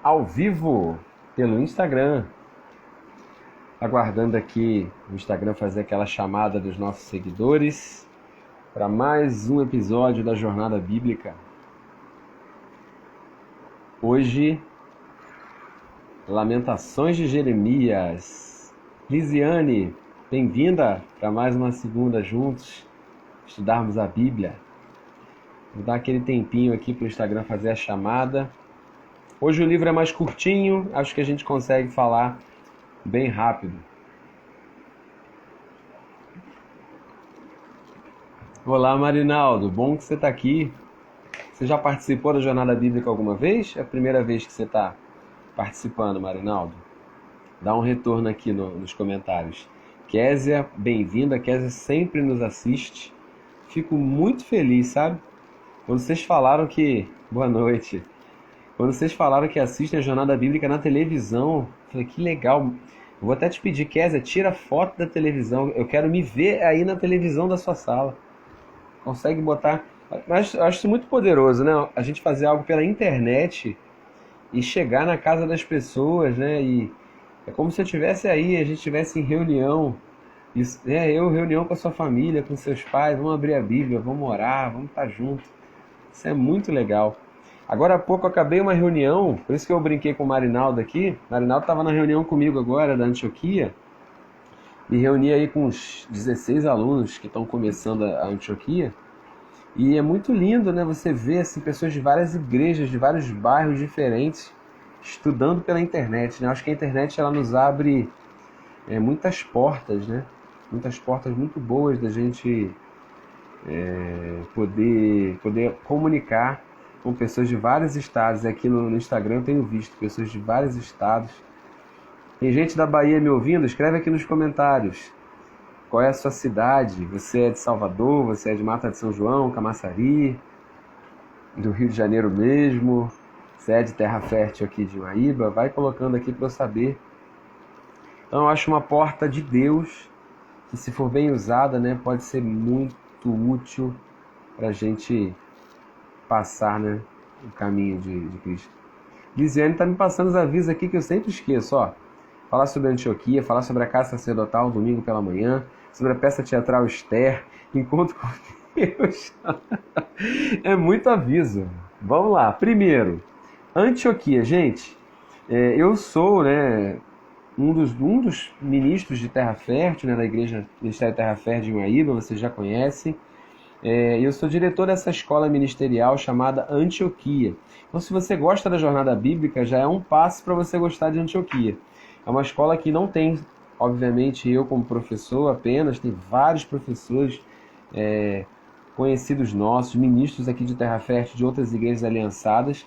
ao vivo pelo Instagram, aguardando aqui o Instagram fazer aquela chamada dos nossos seguidores para mais um episódio da Jornada Bíblica. Hoje, Lamentações de Jeremias. Lisiane, bem-vinda para mais uma segunda juntos, estudarmos a Bíblia. Vou dar aquele tempinho aqui para o Instagram fazer a chamada. Hoje o livro é mais curtinho, acho que a gente consegue falar bem rápido. Olá, Marinaldo, bom que você está aqui. Você já participou da Jornada Bíblica alguma vez? É a primeira vez que você está participando, Marinaldo? Dá um retorno aqui nos comentários. Késia, bem-vinda. Késia sempre nos assiste. Fico muito feliz, sabe? Quando vocês falaram que... Boa noite. Quando vocês falaram que assistem a Jornada Bíblica na televisão, eu falei, que legal. Eu vou até te pedir, Késia, tira foto da televisão. Eu quero me ver aí na televisão da sua sala. Consegue botar... Mas eu acho isso muito poderoso, né? A gente fazer algo pela internet e chegar na casa das pessoas, né? E é como se eu estivesse aí, a gente estivesse em reunião. Reunião com a sua família, com seus pais. Vamos abrir a Bíblia, vamos orar, vamos estar juntos. Isso é muito legal. Agora há pouco eu acabei uma reunião, por isso que eu brinquei com o Marinaldo aqui. O Marinaldo estava na reunião comigo agora, da Antioquia. Me reuni aí com uns 16 alunos que estão começando a Antioquia. E é muito lindo, né? Você vê assim, pessoas de várias igrejas, de vários bairros diferentes, estudando pela internet, né? Acho que a internet ela nos abre muitas portas, né? Muitas portas muito boas da gente poder comunicar com pessoas de vários estados. Aqui no Instagram eu tenho visto pessoas de vários estados. Tem gente da Bahia me ouvindo? Escreve aqui nos comentários. Qual é a sua cidade? Você é de Salvador? Você é de Mata de São João, Camaçari? Do Rio de Janeiro mesmo? Você é de Terra Fértil aqui de Maíba? Vai colocando aqui para eu saber. Então eu acho uma porta de Deus que, se for bem usada, né, pode ser muito útil para a gente passar, né, o caminho de Cristo. Lisiane está me passando os avisos aqui que eu sempre esqueço, ó. Falar sobre a Antioquia, falar sobre a Casa Sacerdotal domingo pela manhã, sobre a peça teatral Esther, Encontro com Deus. É muito aviso. Vamos lá. Primeiro, Antioquia, gente. Eu sou, né, um dos ministros de Terra Fértil, né, da Igreja Ministério Terra Fértil de Maíba, vocês já conhecem. Eu sou diretor dessa escola ministerial chamada Antioquia. Então, se você gosta da Jornada Bíblica, já é um passo para você gostar de Antioquia. É uma escola que não tem, obviamente, eu como professor apenas, tem vários professores conhecidos nossos, ministros aqui de Terra Fértil, de outras igrejas aliançadas.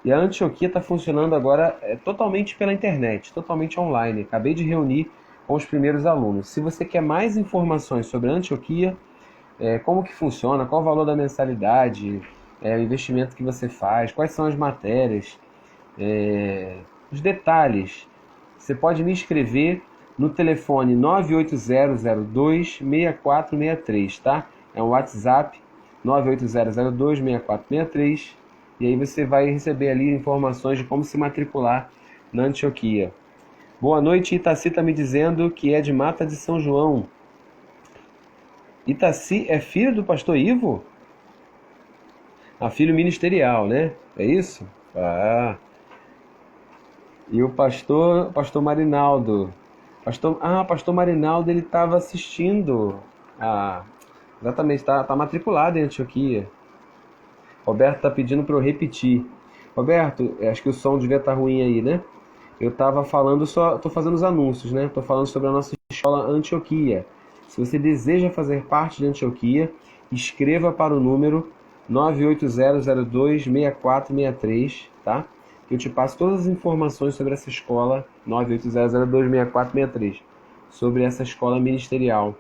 E a Antioquia está funcionando agora totalmente pela internet, totalmente online. Acabei de reunir com os primeiros alunos. Se você quer mais informações sobre a Antioquia, como que funciona, qual o valor da mensalidade, o investimento que você faz, quais são as matérias, os detalhes, você pode me escrever no telefone 98002-6463, tá? É um WhatsApp 98002-6463, e aí você vai receber ali informações de como se matricular na Antioquia. Boa noite, Itaci está me dizendo que é de Mata de São João. Itaci é filho do pastor Ivo? Filho ministerial, né? É isso? E o pastor Marinaldo. Pastor Marinaldo, ele estava assistindo. Exatamente, está matriculado em Antioquia. Roberto está pedindo para eu repetir. Roberto, acho que o som devia estar ruim aí, né? Eu estava falando estou fazendo os anúncios, né? Estou falando sobre a nossa escola Antioquia. Se você deseja fazer parte de Antioquia, escreva para o número 98002-6463, tá? Eu te passo todas as informações sobre essa escola, 98002-6463, sobre essa escola ministerial.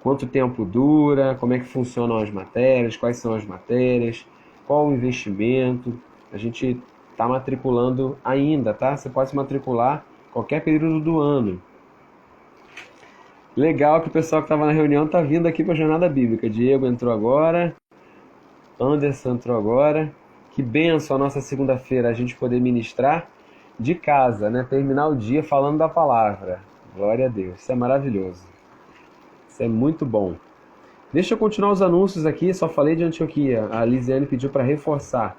Quanto tempo dura, como é que funcionam as matérias, quais são as matérias, qual o investimento. A gente está matriculando ainda, tá? Você pode se matricular qualquer período do ano. Legal que o pessoal que estava na reunião está vindo aqui para a Jornada Bíblica. Diego entrou agora, Anderson entrou agora. Que bênção a nossa segunda-feira a gente poder ministrar de casa, né? Terminar o dia falando da palavra. Glória a Deus. Isso é maravilhoso. Isso é muito bom. Deixa eu continuar os anúncios aqui. Só falei de Antioquia. A Lisiane pediu para reforçar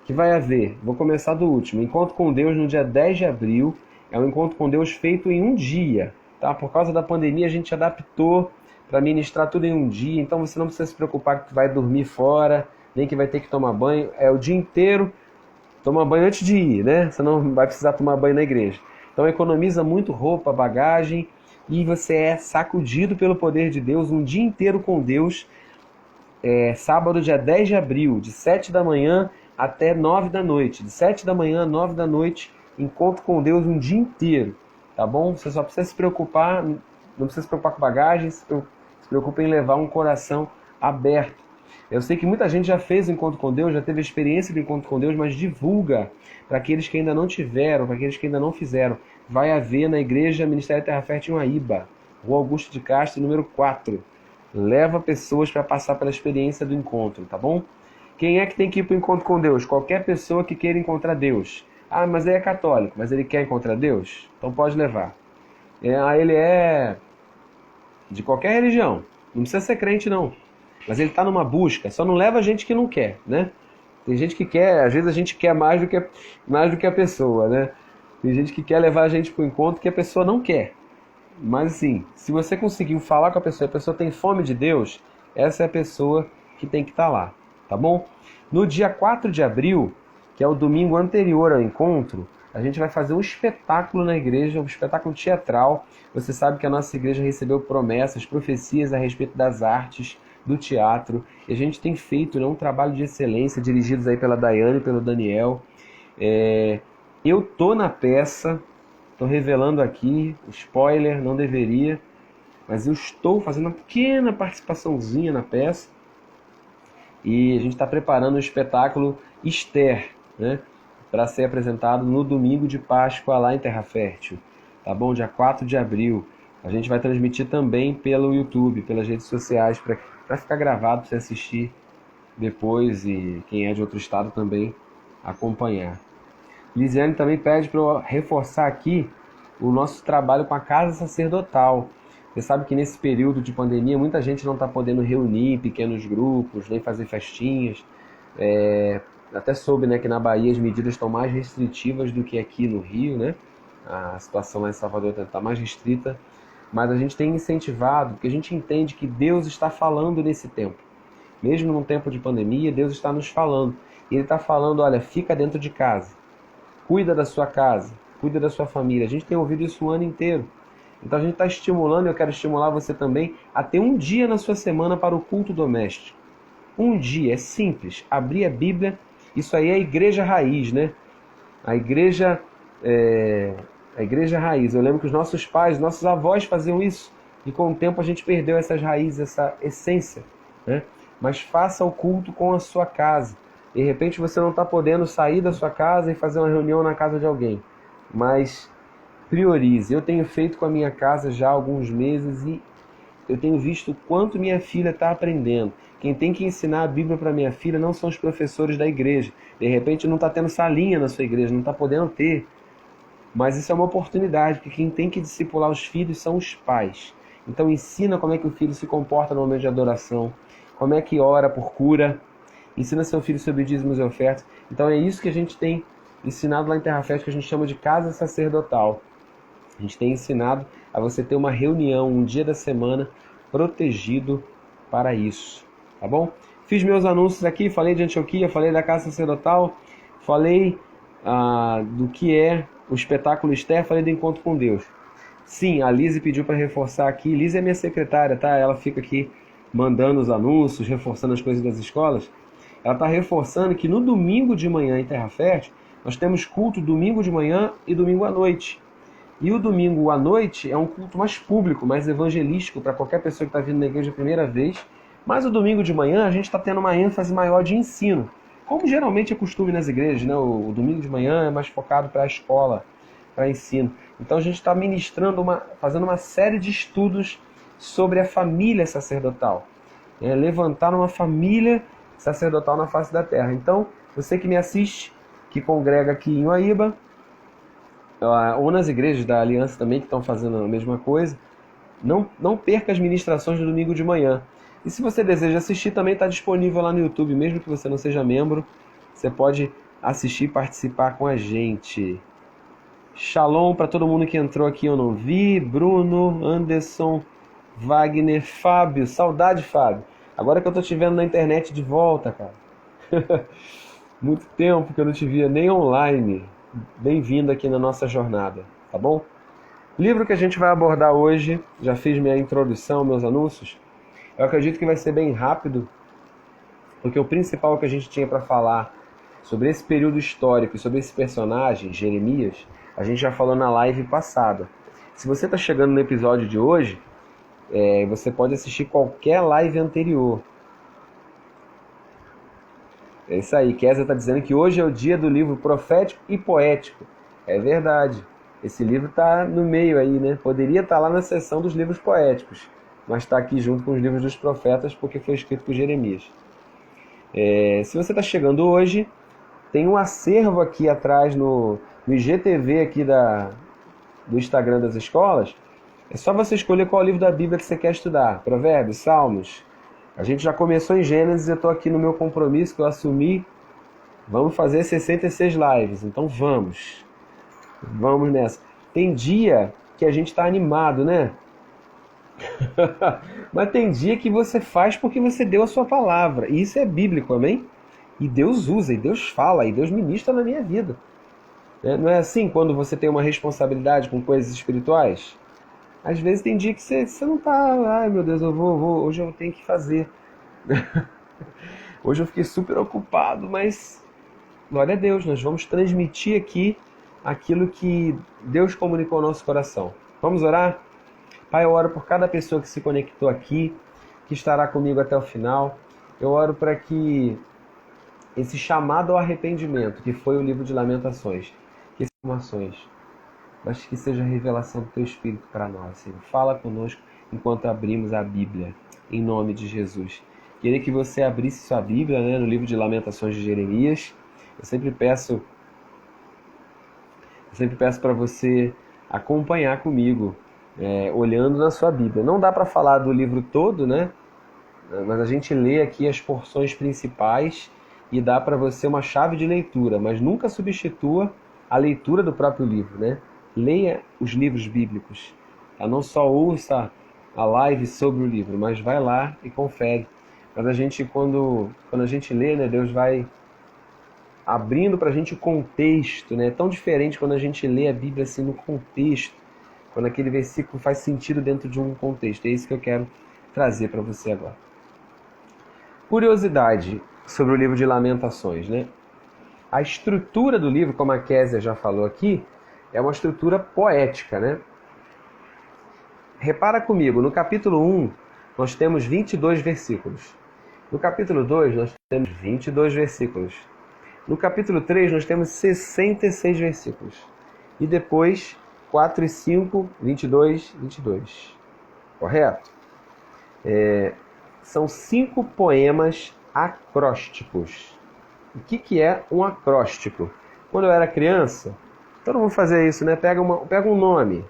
que vai haver, vou começar do último, Encontro com Deus no dia 10 de abril. É um encontro com Deus feito em um dia, tá? Por causa da pandemia a gente adaptou para ministrar tudo em um dia, então você não precisa se preocupar que vai dormir fora, nem que vai ter que tomar banho, é o dia inteiro. Toma banho antes de ir, né? Você não vai precisar tomar banho na igreja. Então economiza muito roupa, bagagem, e você é sacudido pelo poder de Deus um dia inteiro com Deus. Sábado, dia 10 de abril, de 7 da manhã até 9 da noite. De 7 da manhã a 9 da noite, encontro com Deus um dia inteiro, tá bom? Você só precisa se preocupar, não precisa se preocupar com bagagem, se preocupa em levar um coração aberto. Eu sei que muita gente já fez o encontro com Deus, já teve experiência do encontro com Deus, mas divulga para aqueles que ainda não tiveram, para aqueles que ainda não fizeram. Vai haver na igreja Ministério Terra Fértil em Uaíba, Rua Augusto de Castro, número 4. Leva pessoas para passar pela experiência do encontro, tá bom? Quem é que tem que ir para o encontro com Deus? Qualquer pessoa que queira encontrar Deus. Ah, mas ele é católico, mas ele quer encontrar Deus? Então pode levar. Ele é de qualquer religião, não precisa ser crente não. Mas ele está numa busca, só não leva gente que não quer, né? Tem gente que quer, às vezes a gente quer mais do que a pessoa, né? Tem gente que quer levar a gente para o encontro que a pessoa não quer. Mas assim, se você conseguiu falar com a pessoa tem fome de Deus, essa é a pessoa que tem que estar lá, tá bom? No dia 4 de abril, que é o domingo anterior ao encontro, a gente vai fazer um espetáculo na igreja, um espetáculo teatral. Você sabe que a nossa igreja recebeu promessas, profecias a respeito das artes, do teatro, e a gente tem feito, né, um trabalho de excelência, dirigidos aí pela Daiane e pelo Daniel. Eu tô na peça, estou revelando aqui, spoiler, não deveria, mas eu estou fazendo uma pequena participaçãozinha na peça, e a gente está preparando um espetáculo Esther, né, para ser apresentado no domingo de Páscoa lá em Terra Fértil, tá bom? Dia 4 de abril. A gente vai transmitir também pelo YouTube, pelas redes sociais, para ficar gravado, para você assistir depois e quem é de outro estado também acompanhar. Lisiane também pede para eu reforçar aqui o nosso trabalho com a Casa Sacerdotal. Você sabe que nesse período de pandemia muita gente não está podendo reunir em pequenos grupos, nem fazer festinhas. Até soube, né, que na Bahia as medidas estão mais restritivas do que aqui no Rio, né? A situação lá em Salvador está mais restrita. Mas a gente tem incentivado, porque a gente entende que Deus está falando nesse tempo. Mesmo num tempo de pandemia, Deus está nos falando. E Ele está falando, olha, fica dentro de casa. Cuida da sua casa, cuida da sua família. A gente tem ouvido isso o ano inteiro. Então a gente está estimulando, e eu quero estimular você também, a ter um dia na sua semana para o culto doméstico. Um dia, é simples. Abrir a Bíblia, isso aí é a igreja raiz, né? A igreja raiz. Eu lembro que os nossos pais, nossos avós faziam isso. E com o tempo a gente perdeu essas raízes, essa essência, né? Mas faça o culto com a sua casa. De repente você não está podendo sair da sua casa e fazer uma reunião na casa de alguém. Mas priorize. Eu tenho feito com a minha casa já há alguns meses e eu tenho visto o quanto minha filha está aprendendo. Quem tem que ensinar a Bíblia para minha filha não são os professores da igreja. De repente não está tendo salinha na sua igreja, não está podendo ter. Mas isso é uma oportunidade, porque quem tem que discipular os filhos são os pais. Então ensina como é que o filho se comporta no momento de adoração, como é que ora por cura, ensina seu filho sobre dízimos e ofertas. Então é isso que a gente tem ensinado lá em Terra Fértil, que a gente chama de casa sacerdotal. A gente tem ensinado a você ter uma reunião, um dia da semana, protegido para isso, tá bom? Fiz meus anúncios aqui, falei de Antioquia, falei da casa sacerdotal, falei do que é o espetáculo Esther, falei do encontro com Deus. Sim, a Lise pediu para reforçar aqui. Lise é minha secretária, tá? Ela fica aqui mandando os anúncios, reforçando as coisas das escolas. Ela está reforçando que no domingo de manhã em Terra Fértil, nós temos culto domingo de manhã e domingo à noite. E o domingo à noite é um culto mais público, mais evangelístico para qualquer pessoa que está vindo na igreja a primeira vez. Mas o domingo de manhã a gente está tendo uma ênfase maior de ensino. Como geralmente é costume nas igrejas, né? O domingo de manhã é mais focado para a escola, para ensino. Então a gente está ministrando, fazendo uma série de estudos sobre a família sacerdotal. Levantar uma família sacerdotal na face da terra. Então, você que me assiste, que congrega aqui em Uaíba, ou nas igrejas da Aliança também, que estão fazendo a mesma coisa. Não perca as ministrações do domingo de manhã. E se você deseja assistir, também está disponível lá no YouTube, mesmo que você não seja membro, você pode assistir e participar com a gente. Shalom para todo mundo que entrou aqui, eu não vi. Bruno, Anderson, Wagner, Fábio, saudade, Fábio. Agora que eu tô te vendo na internet de volta, cara. Muito tempo que eu não te via nem online. Bem-vindo aqui na nossa jornada, tá bom? O livro que a gente vai abordar hoje, já fiz minha introdução, meus anúncios. Eu acredito que vai ser bem rápido, porque o principal que a gente tinha para falar sobre esse período histórico e sobre esse personagem, Jeremias, a gente já falou na live passada. Se você está chegando no episódio de hoje, você pode assistir qualquer live anterior. É isso aí, Kézia está dizendo que hoje é o dia do livro profético e poético. É verdade, esse livro está no meio aí, né? Poderia estar lá na seção dos livros poéticos, mas está aqui junto com os livros dos profetas porque foi escrito por Jeremias. Se você está chegando hoje, tem um acervo aqui atrás no IGTV aqui do Instagram das escolas. É só você escolher qual livro da Bíblia que você quer estudar. Provérbios, Salmos. A gente já começou em Gênesis, eu estou aqui no meu compromisso que eu assumi. Vamos fazer 66 lives, então vamos. Vamos nessa. Tem dia que a gente está animado, né? Mas tem dia que você faz porque você deu a sua palavra. E isso é bíblico, amém? E Deus usa, e Deus fala, e Deus ministra na minha vida. Não é assim quando você tem uma responsabilidade com coisas espirituais? Às vezes tem dia que você não tá... Ai, meu Deus, hoje eu tenho que fazer. Hoje eu fiquei super ocupado, mas... Glória a Deus, nós vamos transmitir aqui aquilo que Deus comunicou ao nosso coração. Vamos orar? Pai, eu oro por cada pessoa que se conectou aqui, que estará comigo até o final. Eu oro para que esse chamado ao arrependimento, que foi o livro de Lamentações, que informações, mas que seja a revelação do Teu Espírito para nós, Senhor. Fala conosco enquanto abrimos a Bíblia, em nome de Jesus. Queria que você abrisse sua Bíblia, né, no livro de Lamentações de Jeremias. Eu sempre peço para você acompanhar comigo, olhando na sua Bíblia. Não dá para falar do livro todo, né? Mas a gente lê aqui as porções principais e dá para você uma chave de leitura, mas nunca substitua a leitura do próprio livro, né? Leia os livros bíblicos. Não só ouça a live sobre o livro, mas vai lá e confere. Mas a gente, quando a gente lê, né, Deus vai abrindo para a gente o contexto, né? É tão diferente quando a gente lê a Bíblia assim no contexto, quando aquele versículo faz sentido dentro de um contexto. É isso que eu quero trazer para você agora. Curiosidade sobre o livro de Lamentações, né? A estrutura do livro, como a Kézia já falou aqui, é uma estrutura poética, né? Repara comigo, no capítulo 1, nós temos 22 versículos. No capítulo 2, nós temos 22 versículos. No capítulo 3, nós temos 66 versículos. E depois, 4 e 5, 22, 22. Correto? São 5 poemas acrósticos. O que é um acróstico? Quando eu era criança, todo mundo fazia isso, né? Pega um nome.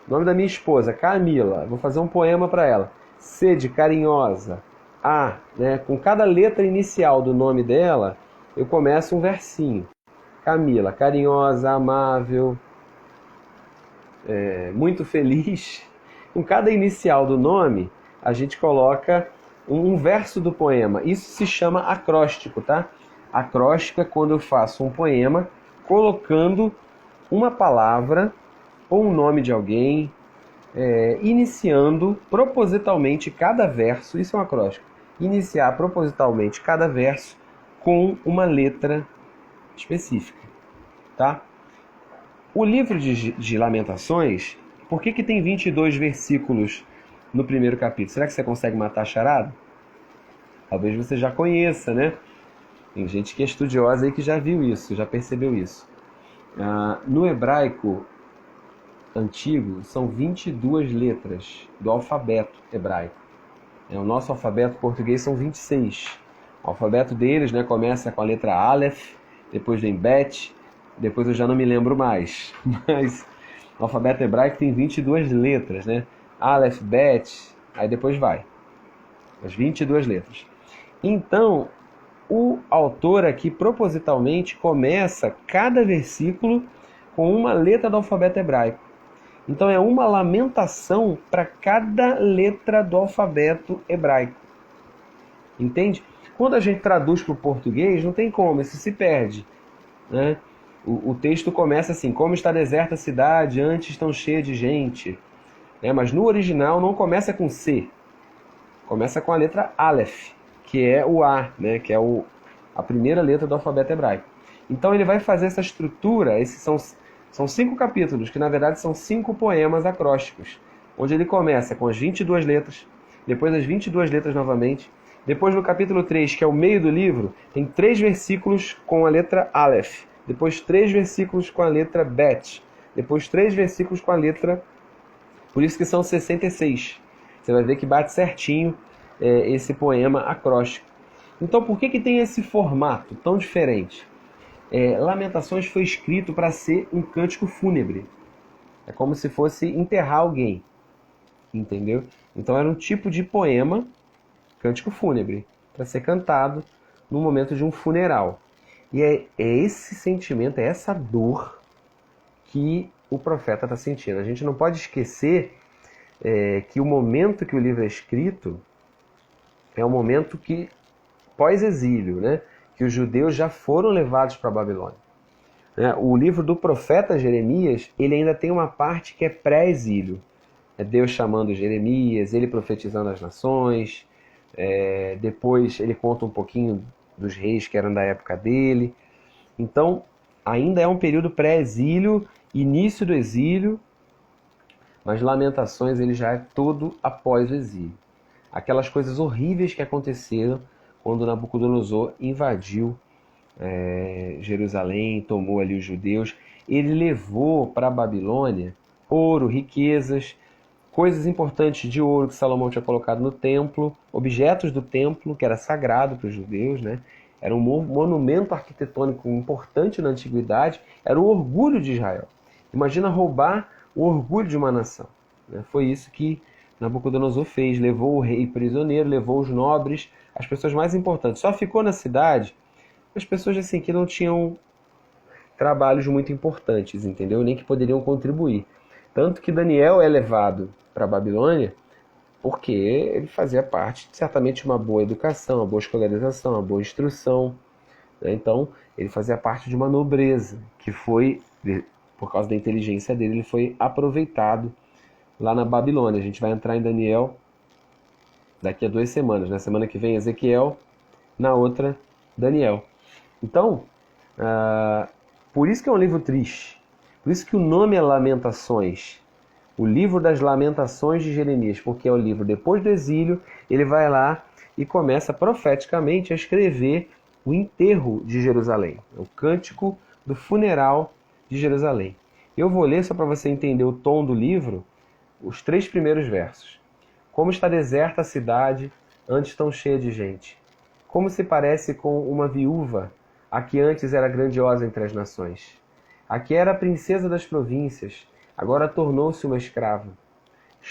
O nome da minha esposa, Camila. Vou fazer um poema para ela. C de carinhosa. A, né? Com cada letra inicial do nome dela, eu começo um versinho. Camila, carinhosa, amável, muito feliz. Com cada inicial do nome, a gente coloca um verso do poema. Isso se chama acróstico, tá? Acróstico é quando eu faço um poema colocando uma palavra ou um nome de alguém, iniciando propositalmente cada verso. Isso é um acróstico. Iniciar propositalmente cada verso com uma letra específica, tá? O livro de Lamentações, por que tem 22 versículos no primeiro capítulo? Será que você consegue matar a charada? Talvez você já conheça, né? Tem gente que é estudiosa aí que já viu isso, já percebeu isso. No hebraico antigo, são 22 letras do alfabeto hebraico. O nosso alfabeto português são 26. O alfabeto deles, né, começa com a letra Aleph, depois vem Bet, depois eu já não me lembro mais. Mas o alfabeto hebraico tem 22 letras, né? Aleph, Bet, aí depois vai. As 22 letras. Então, o autor aqui propositalmente começa cada versículo com uma letra do alfabeto hebraico. Então é uma lamentação para cada letra do alfabeto hebraico. Entende? Quando a gente traduz para o português, não tem como, isso se perde, né? O texto começa assim: como está deserta a cidade, antes tão cheia de gente. Né? Mas no original não começa com C, começa com a letra Aleph, que é o A, né? Que é a primeira letra do alfabeto hebraico. Então ele vai fazer essa estrutura, esses são 5 capítulos, que na verdade são 5 poemas acrósticos, onde ele começa com as 22 letras, depois as 22 letras novamente, depois no capítulo 3, que é o meio do livro, tem 3 versículos com a letra Aleph, depois 3 versículos com a letra Bet, depois 3 versículos com a letra... Por isso que são 66. Você vai ver que bate certinho esse poema acróstico. Então por que tem esse formato tão diferente? Lamentações foi escrito para ser um cântico fúnebre. É como se fosse enterrar alguém. Entendeu? Então era um tipo de poema, cântico fúnebre, para ser cantado no momento de um funeral. E é esse sentimento, é essa dor que o profeta está sentindo. A gente não pode esquecer que o momento que o livro é escrito é um momento que pós-exílio, né? Que os judeus já foram levados para a Babilônia. O livro do profeta Jeremias, ele ainda tem uma parte que é pré-exílio. É Deus chamando Jeremias, ele profetizando as nações, depois ele conta um pouquinho dos reis que eram da época dele. Então, ainda é um período pré-exílio, início do exílio, mas Lamentações ele já é todo após o exílio. Aquelas coisas horríveis que aconteceram quando Nabucodonosor invadiu Jerusalém, tomou ali os judeus. Ele levou para a Babilônia ouro, riquezas, coisas importantes de ouro que Salomão tinha colocado no templo, objetos do templo, que era sagrado para os judeus, né? Era um monumento arquitetônico importante na antiguidade, era o orgulho de Israel. Imagina roubar o orgulho de uma nação. Né? Foi isso que Nabucodonosor fez, levou o rei prisioneiro, levou os nobres, as pessoas mais importantes. Só ficou na cidade as pessoas assim, que não tinham trabalhos muito importantes, entendeu? Nem que poderiam contribuir. Tanto que Daniel é levado para a Babilônia porque ele fazia parte, certamente, de uma boa educação, uma boa escolarização, uma boa instrução. Né? Então, ele fazia parte de uma nobreza, que foi, por causa da inteligência dele, ele foi aproveitado lá na Babilônia. A gente vai entrar em Daniel daqui a 2 semanas. Na semana que vem, Ezequiel, na outra, Daniel. Então, por isso que é um livro triste. Por isso que o nome é Lamentações. O livro das Lamentações de Jeremias, porque é o livro depois do exílio, ele vai lá e começa profeticamente a escrever o enterro de Jerusalém, o cântico do funeral de Jerusalém. Eu vou ler, só para você entender o tom do livro, os 3 primeiros versos. Como está deserta a cidade, antes tão cheia de gente. Como se parece com uma viúva, a que antes era grandiosa entre as nações. A que era a princesa das províncias, agora tornou-se uma escrava.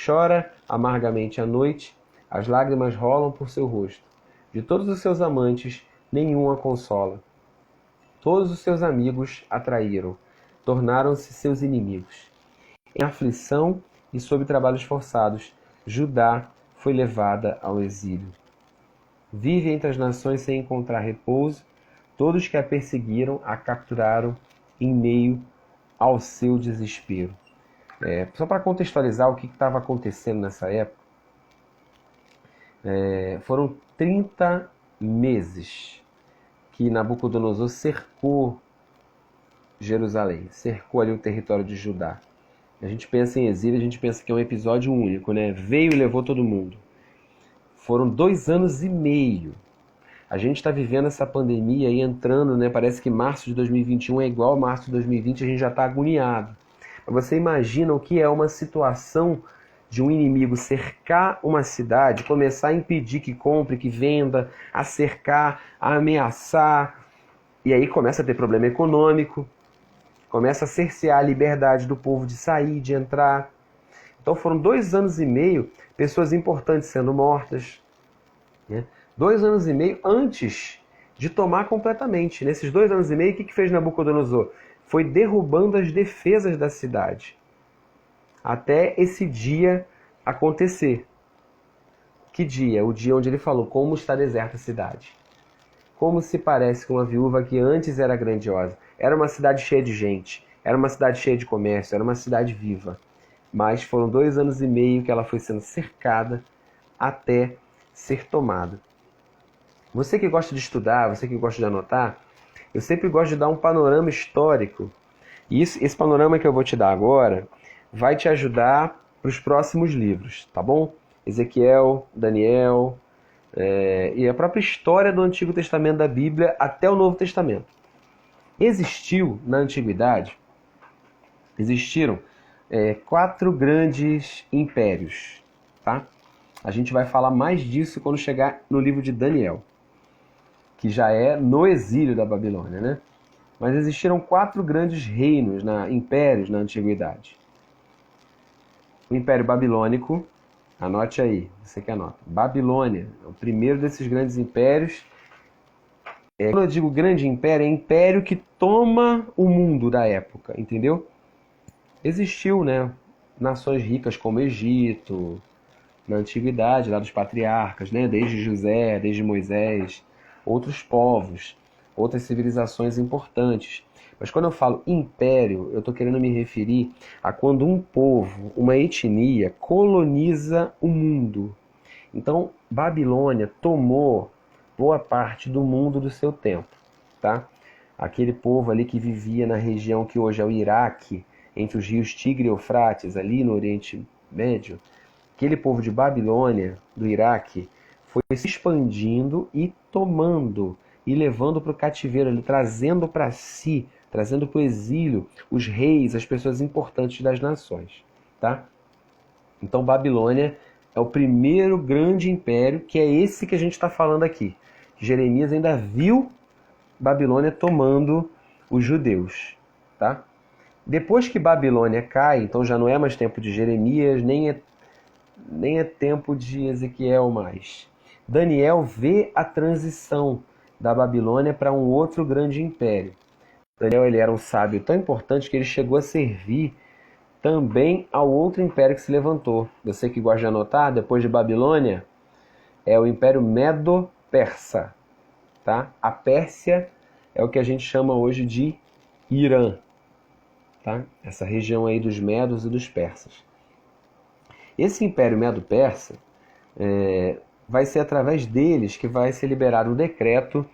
Chora amargamente à noite, as lágrimas rolam por seu rosto. De todos os seus amantes, nenhum a consola. Todos os seus amigos a traíram, tornaram-se seus inimigos. Em aflição e sob trabalhos forçados, Judá foi levada ao exílio. Vive entre as nações sem encontrar repouso, todos que a perseguiram a capturaram em meio ao seu desespero. Só para contextualizar o que estava acontecendo nessa época, foram 30 meses que Nabucodonosor cercou Jerusalém, cercou ali o território de Judá. A gente pensa em exílio, a gente pensa que é um episódio único, né? Veio e levou todo mundo. Foram 2 anos e meio. A gente está vivendo essa pandemia e entrando, né? Parece que março de 2021 é igual a março de 2020, a gente já está agoniado. Mas você imagina o que é uma situação de um inimigo cercar uma cidade, começar a impedir que compre, que venda, a cercar, a ameaçar, e aí começa a ter problema econômico. Começa a cercear a liberdade do povo de sair, de entrar. Então foram 2 anos e meio, pessoas importantes sendo mortas, né? 2 anos e meio antes de tomar completamente. Nesses 2 anos e meio, o que fez Nabucodonosor? Foi derrubando as defesas da cidade, até esse dia acontecer. Que dia? O dia onde ele falou, como está deserta a cidade. Como se parece com uma viúva que antes era grandiosa. Era uma cidade cheia de gente, era uma cidade cheia de comércio, era uma cidade viva. Mas foram 2 anos e meio que ela foi sendo cercada até ser tomada. Você que gosta de estudar, você que gosta de anotar, eu sempre gosto de dar um panorama histórico. E esse panorama que eu vou te dar agora vai te ajudar para os próximos livros, tá bom? Ezequiel, Daniel, e a própria história do Antigo Testamento da Bíblia até o Novo Testamento. Existiu na Antiguidade, existiram 4 grandes impérios, tá? A gente vai falar mais disso quando chegar no livro de Daniel, que já é no exílio da Babilônia, né? Mas existiram 4 grandes reinos, impérios na Antiguidade. O Império Babilônico, anote aí, você que anota. Babilônia é o primeiro desses grandes impérios. Quando eu digo grande império, é império que toma o mundo da época, entendeu? Existiu, né, nações ricas como Egito, na Antiguidade, lá dos patriarcas, né, desde José, desde Moisés, outros povos, outras civilizações importantes. Mas quando eu falo império, eu estou querendo me referir a quando um povo, uma etnia, coloniza o mundo. Então, Babilônia tomou boa parte do mundo do seu tempo, tá? Aquele povo ali que vivia na região que hoje é o Iraque, entre os rios Tigre e Eufrates, ali no Oriente Médio, aquele povo de Babilônia, do Iraque, foi se expandindo e tomando, e levando para o cativeiro, ali, trazendo para si, trazendo para o exílio, os reis, as pessoas importantes das nações, tá? Então, Babilônia é o primeiro grande império, que é esse que a gente está falando aqui. Jeremias ainda viu Babilônia tomando os judeus, tá? Depois que Babilônia cai, então já não é mais tempo de Jeremias, nem é tempo de Ezequiel mais. Daniel vê a transição da Babilônia para um outro grande império. Daniel ele era um sábio tão importante que ele chegou a servir também ao outro império que se levantou. Você que gosta de anotar, depois de Babilônia, é o Império Medo-Persa. Tá? A Pérsia é o que a gente chama hoje de Irã. Tá? Essa região aí dos Medos e dos Persas. Esse Império Medo-Persa vai ser através deles que vai ser liberado um decreto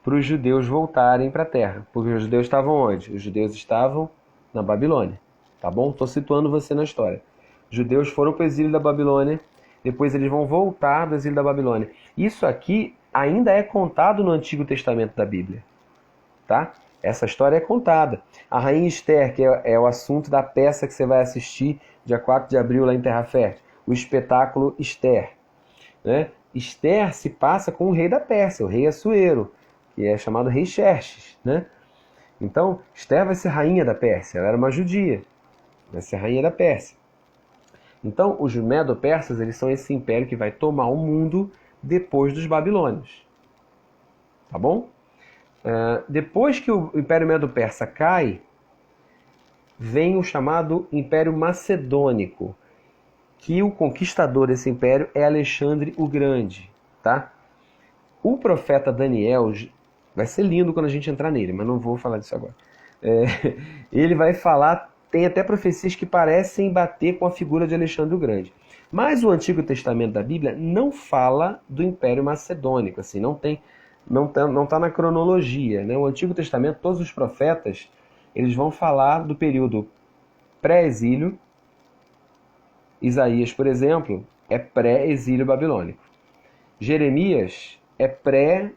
para os judeus voltarem para a terra. Porque os judeus estavam onde? Os judeus estavam na Babilônia. Tá bom? Estou situando você na história. Os judeus foram para o exílio da Babilônia, depois eles vão voltar do exílio da Babilônia. Isso aqui ainda é contado no Antigo Testamento da Bíblia. Tá? Essa história é contada. A Rainha Esther, que é o assunto da peça que você vai assistir dia 4 de abril lá em Terra Fértil, o espetáculo Esther. Né? Esther se passa com o rei da Pérsia, o rei Assuero, que é chamado rei Xerxes. Né? Então, Esther vai ser rainha da Pérsia, ela era uma judia, vai ser rainha da Pérsia. Então, os Medo-Persas, eles são esse império que vai tomar o mundo depois dos babilônios. Tá bom? Depois que o Império Medo-Persa cai, vem o chamado Império Macedônico, que o conquistador desse império é Alexandre o Grande. Tá? O profeta Daniel, vai ser lindo quando a gente entrar nele, mas não vou falar disso agora. Ele vai falar, tem até profecias que parecem bater com a figura de Alexandre o Grande. Mas o Antigo Testamento da Bíblia não fala do Império Macedônico, assim, não está na cronologia. Né? O Antigo Testamento, todos os profetas, eles vão falar do período pré-exílio. Isaías, por exemplo, é pré-exílio babilônico. Jeremias é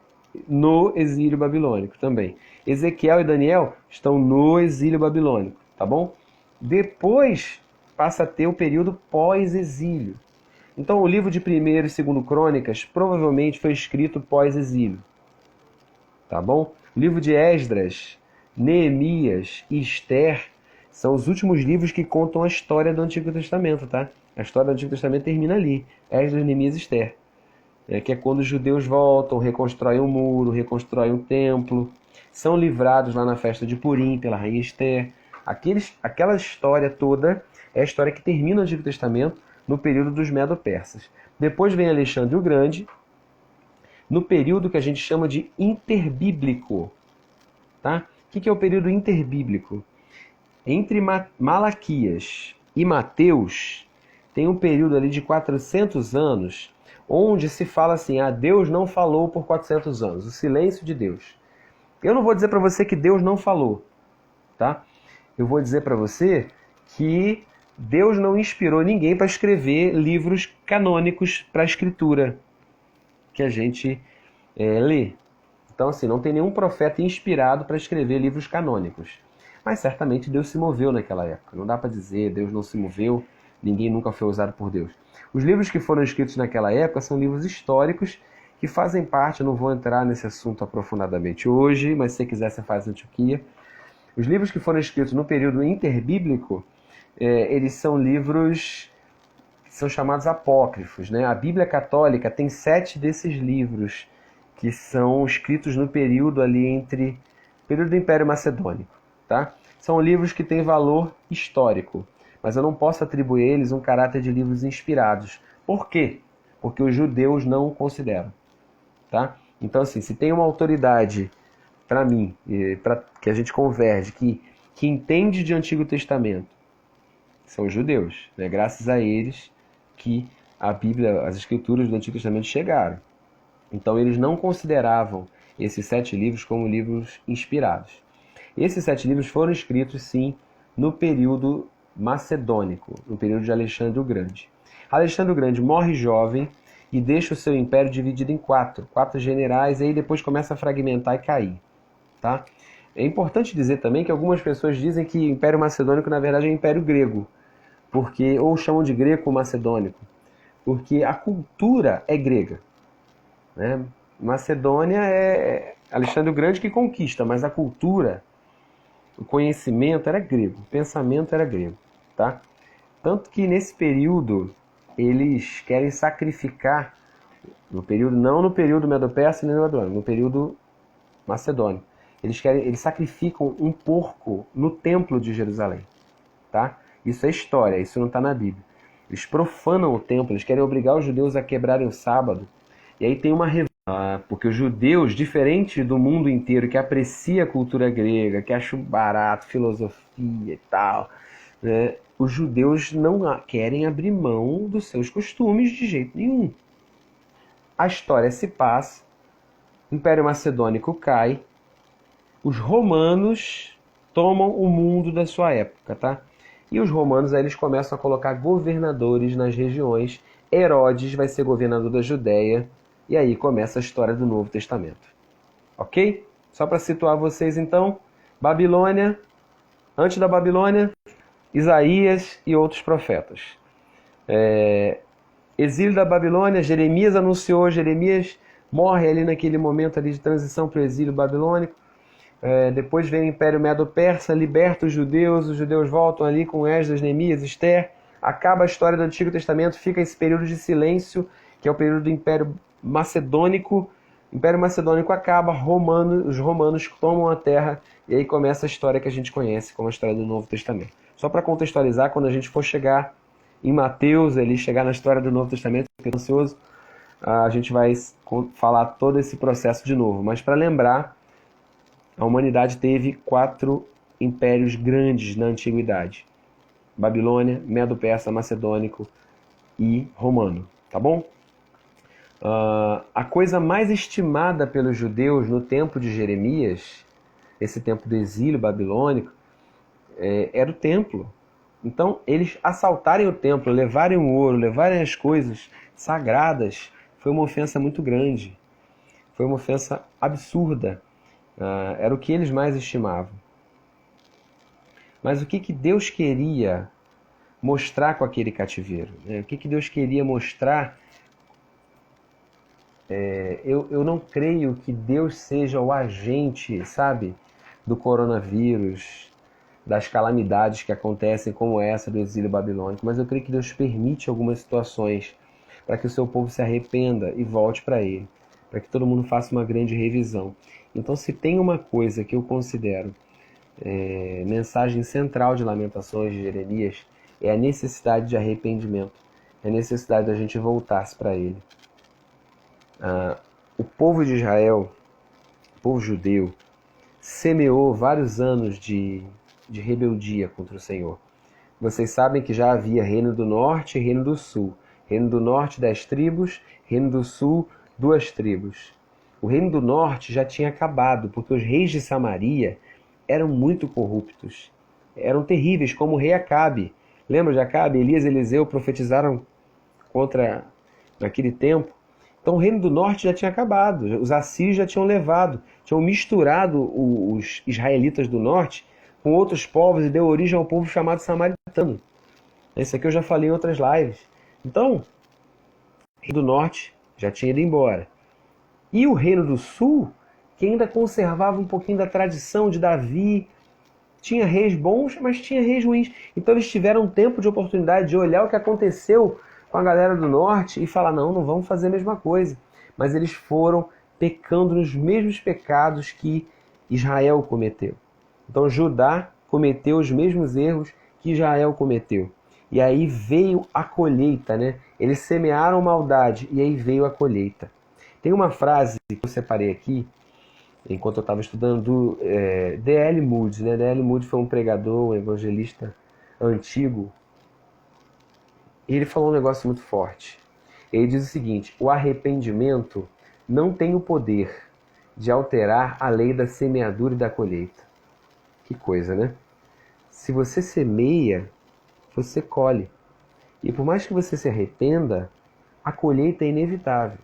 no exílio babilônico também. Ezequiel e Daniel estão no exílio babilônico, tá bom? Depois passa a ter o período pós-exílio. Então o livro de 1º e 2º Crônicas provavelmente foi escrito pós-exílio. Tá bom? O livro de Esdras Neemias e Esther são os últimos livros que contam a história do Antigo Testamento, tá? A história do Antigo Testamento termina ali, Esdras, Neemias e Esther. Que é quando os judeus voltam, reconstroem um muro, reconstroem um templo, são livrados lá na festa de Purim pela rainha Esther. Aquela história toda é a história que termina o Antigo Testamento no período dos Medo-Persas. Depois vem Alexandre o Grande, no período que a gente chama de interbíblico. Tá? O que é o período interbíblico? Entre Malaquias e Mateus, tem um período ali de 400 anos, onde se fala assim, Deus não falou por 400 anos, o silêncio de Deus. Eu não vou dizer para você que Deus não falou, tá? Eu vou dizer para você que Deus não inspirou ninguém para escrever livros canônicos para a escritura que a gente lê. Então, assim, não tem nenhum profeta inspirado para escrever livros canônicos. Mas certamente Deus se moveu naquela época. Não dá para dizer Deus não se moveu, ninguém nunca foi usado por Deus. Os livros que foram escritos naquela época são livros históricos que fazem parte, eu não vou entrar nesse assunto aprofundadamente hoje, mas se você quiser você faz na Antioquia. Os livros que foram escritos no período interbíblico, eles são livros que são chamados apócrifos, né? A Bíblia Católica tem 7 desses livros que são escritos no período ali entre o período do Império Macedônico, tá? São livros que têm valor histórico, mas eu não posso atribuir a eles um caráter de livros inspirados. Por quê? Porque os judeus não o consideram, tá? Então, assim, se tem uma autoridade para mim, que a gente converge, que entende de Antigo Testamento, são os judeus, né? Graças a eles que a Bíblia, as Escrituras do Antigo Testamento chegaram. Então eles não consideravam esses 7 livros como livros inspirados. Esses 7 livros foram escritos, sim, no período macedônico, no período de Alexandre o Grande. Alexandre o Grande morre jovem e deixa o seu império dividido em 4 generais, e aí depois começa a fragmentar e cair. Tá? É importante dizer também que algumas pessoas dizem que o Império Macedônico, na verdade, é o Império Grego, ou chamam de Greco-Macedônico, porque a cultura é grega. Né? Macedônia é Alexandre o Grande que conquista, mas a cultura, o conhecimento era grego, o pensamento era grego. Tá? Tanto que nesse período eles querem sacrificar, não no período Medo-Persa nem no Babilônio, no período macedônio. Eles sacrificam um porco no templo de Jerusalém. Tá? Isso é história, isso não está na Bíblia. Eles profanam o templo, eles querem obrigar os judeus a quebrarem o sábado. E aí tem uma revolta, porque os judeus, diferente do mundo inteiro que aprecia a cultura grega, que acha barato, filosofia e tal, né? Os judeus não querem abrir mão dos seus costumes de jeito nenhum. A história se passa, o Império Macedônico cai, os romanos tomam o mundo da sua época, tá? E os romanos aí eles começam a colocar governadores nas regiões. Herodes vai ser governador da Judéia, e aí começa a história do Novo Testamento. Ok? Só para situar vocês então, Babilônia, antes da Babilônia, Isaías e outros profetas. Exílio da Babilônia, Jeremias anunciou, Jeremias morre ali naquele momento ali de transição para o exílio babilônico. Depois vem o Império Medo-Persa, liberta os judeus voltam ali com Esdras, Neemias, Esther. Acaba a história do Antigo Testamento, fica esse período de silêncio, que é o período do Império Macedônico. O Império Macedônico acaba, os romanos tomam a terra, e aí começa a história que a gente conhece como a história do Novo Testamento. Só para contextualizar, quando a gente for chegar em Mateus, chegar na história do Novo Testamento, que é ansioso, a gente vai falar todo esse processo de novo. Mas para lembrar, a humanidade teve 4 impérios grandes na antiguidade: Babilônia, Medo-Persa, Macedônico e Romano. Tá bom? A coisa mais estimada pelos judeus no tempo de Jeremias, esse tempo do exílio babilônico, era o templo. Então, eles assaltarem o templo, levarem o ouro, levarem as coisas sagradas, foi uma ofensa muito grande. Foi uma ofensa absurda. Era o que eles mais estimavam. Mas o que Deus queria mostrar com aquele cativeiro? O que Deus queria mostrar? Eu não creio que Deus seja o agente, sabe, do coronavírus, das calamidades que acontecem como essa do exílio babilônico, mas eu creio que Deus permite algumas situações para que o seu povo se arrependa e volte para Ele, para que todo mundo faça uma grande revisão. Então, se tem uma coisa que eu considero mensagem central de Lamentações de Jeremias, é a necessidade de arrependimento, é a necessidade da gente voltar-se para Ele. O povo de Israel, o povo judeu, semeou vários anos de rebeldia contra o Senhor. Vocês sabem que já havia reino do norte e reino do sul. Reino do norte, 10 tribos, reino do sul, 2 tribos. O reino do norte já tinha acabado, porque os reis de Samaria eram muito corruptos. Eram terríveis, como o rei Acabe. Lembra de Acabe? Elias e Eliseu profetizaram contra naquele tempo. Então o reino do norte já tinha acabado. Os assírios já tinham levado, tinham misturado os israelitas do norte com outros povos e deu origem ao povo chamado samaritano. Isso aqui eu já falei em outras lives. Então, o reino do norte já tinha ido embora. E o reino do sul, que ainda conservava um pouquinho da tradição de Davi, tinha reis bons, mas tinha reis ruins. Então eles tiveram um tempo de oportunidade de olhar o que aconteceu com a galera do norte e falar, não vamos fazer a mesma coisa. Mas eles foram pecando nos mesmos pecados que Israel cometeu. Então Judá cometeu os mesmos erros que Israel cometeu. E aí veio a colheita, né? Eles semearam maldade e aí veio a colheita. Tem uma frase que eu separei aqui, enquanto eu estava estudando, do D.L. Moody. Né? D.L. Moody foi um pregador, um evangelista antigo. E ele falou um negócio muito forte. Ele diz o seguinte: o arrependimento não tem o poder de alterar a lei da semeadura e da colheita. Que coisa, né? Se você semeia, você colhe. E por mais que você se arrependa, a colheita é inevitável.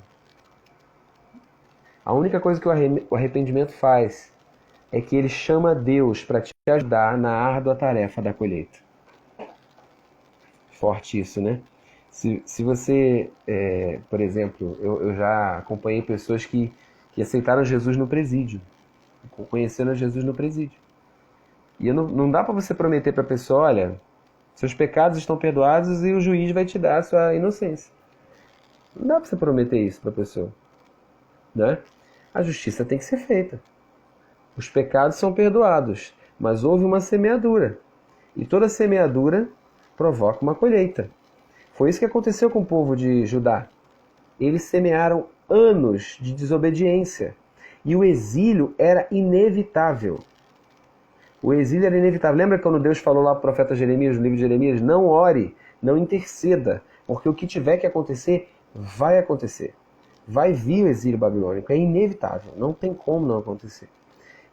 A única coisa que o arrependimento faz é que ele chama Deus para te ajudar na árdua tarefa da colheita. Forte isso, né? Se você, por exemplo, eu já acompanhei pessoas que aceitaram Jesus no presídio, conheceram Jesus no presídio. E não dá para você prometer para a pessoa, olha, seus pecados estão perdoados e o juiz vai te dar a sua inocência. Não dá para você prometer isso para a pessoa. Né? A justiça tem que ser feita. Os pecados são perdoados, mas houve uma semeadura. E toda semeadura provoca uma colheita. Foi isso que aconteceu com o povo de Judá. Eles semearam anos de desobediência. E o exílio era inevitável. O exílio era inevitável. Lembra quando Deus falou lá para o profeta Jeremias, no livro de Jeremias, não ore, não interceda, porque o que tiver que acontecer, vai acontecer. Vai vir o exílio babilônico, é inevitável, não tem como não acontecer.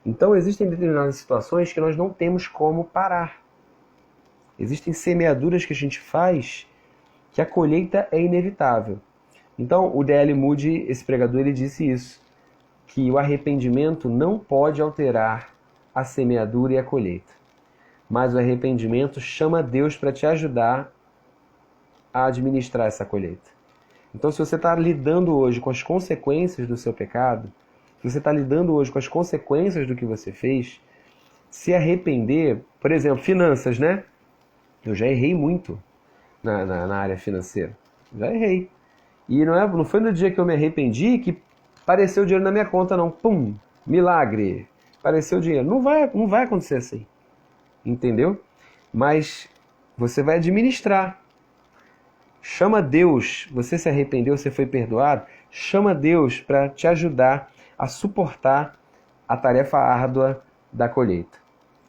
Então existem determinadas situações que nós não temos como parar. Existem semeaduras que a gente faz que a colheita é inevitável. Então o D.L. Moody, esse pregador, ele disse isso, que o arrependimento não pode alterar a semeadura e a colheita. Mas o arrependimento chama Deus para te ajudar a administrar essa colheita. Então, se você está lidando hoje com as consequências do seu pecado, se você está lidando hoje com as consequências do que você fez, se arrepender, por exemplo, finanças, né? Eu já errei muito na área financeira. Já errei. E não foi no dia que eu me arrependi que apareceu o dinheiro na minha conta, não. Pum! Milagre! Apareceu o dinheiro. Não vai acontecer assim. Entendeu? Mas você vai administrar. Chama Deus, você se arrependeu, você foi perdoado, chama Deus para te ajudar a suportar a tarefa árdua da colheita.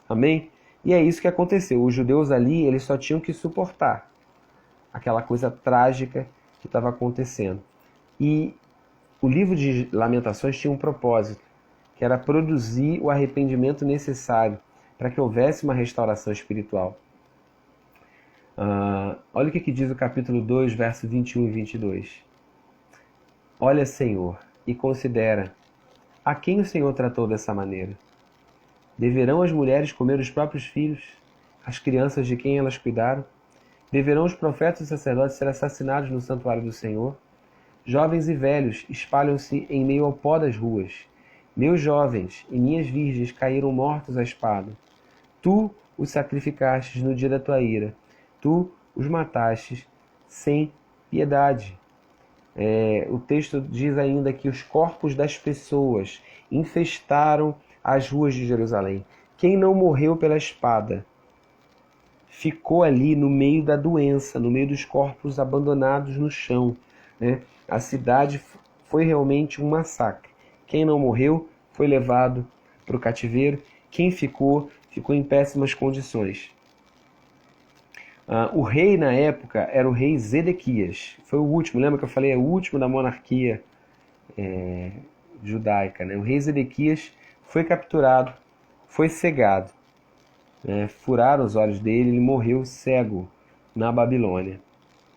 Amém? E é isso que aconteceu. Os judeus ali, eles só tinham que suportar aquela coisa trágica que estava acontecendo. E o livro de Lamentações tinha um propósito, que era produzir o arrependimento necessário para que houvesse uma restauração espiritual. Olha o que diz o capítulo 2, verso 21 e 22. Olha, Senhor, e considera, a quem o Senhor tratou dessa maneira? Deverão as mulheres comer os próprios filhos, as crianças de quem elas cuidaram? Deverão os profetas e sacerdotes ser assassinados no santuário do Senhor? Jovens e velhos espalham-se em meio ao pó das ruas, Meus jovens e minhas virgens caíram mortos à espada. Tu os sacrificastes no dia da tua ira. Tu os matastes sem piedade. O texto diz ainda que os corpos das pessoas infestaram as ruas de Jerusalém. Quem não morreu pela espada ficou ali no meio da doença, no meio dos corpos abandonados no chão, né? A cidade foi realmente um massacre. Quem não morreu foi levado para o cativeiro. Quem ficou, ficou em péssimas condições. O rei na época era o rei Zedequias. Foi o último, lembra que eu falei? É o último da monarquia judaica, né? O rei Zedequias foi capturado, foi cegado. Furaram os olhos dele, ele morreu cego na Babilônia.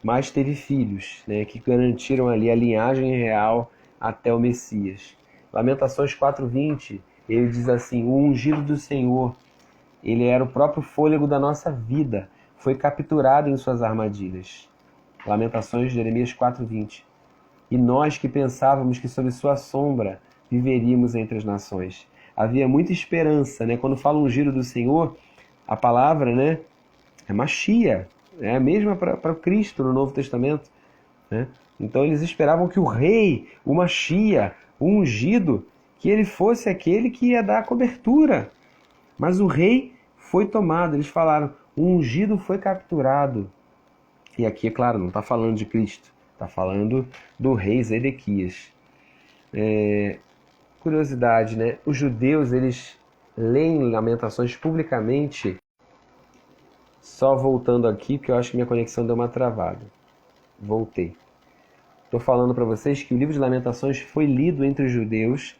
Mas teve filhos, né, que garantiram ali a linhagem real até o Messias. Lamentações 4:20, ele diz assim: o ungido do Senhor, ele era o próprio fôlego da nossa vida, foi capturado em suas armadilhas. Lamentações de Jeremias 4:20. E nós que pensávamos que sob sua sombra viveríamos entre as nações. Havia muita esperança, né? Quando fala ungido do Senhor, a palavra, né, é Machia, é a mesma para Cristo no Novo Testamento, né? Então eles esperavam que o rei, o Machia, o ungido, que ele fosse aquele que ia dar a cobertura. Mas o rei foi tomado, eles falaram, o ungido foi capturado. E aqui, é claro, não está falando de Cristo, está falando do rei Zedequias. Curiosidade, né? Os judeus, eles leem Lamentações publicamente. Só voltando aqui, porque eu acho que minha conexão deu uma travada. Voltei. Estou falando para vocês que o livro de Lamentações foi lido entre os judeus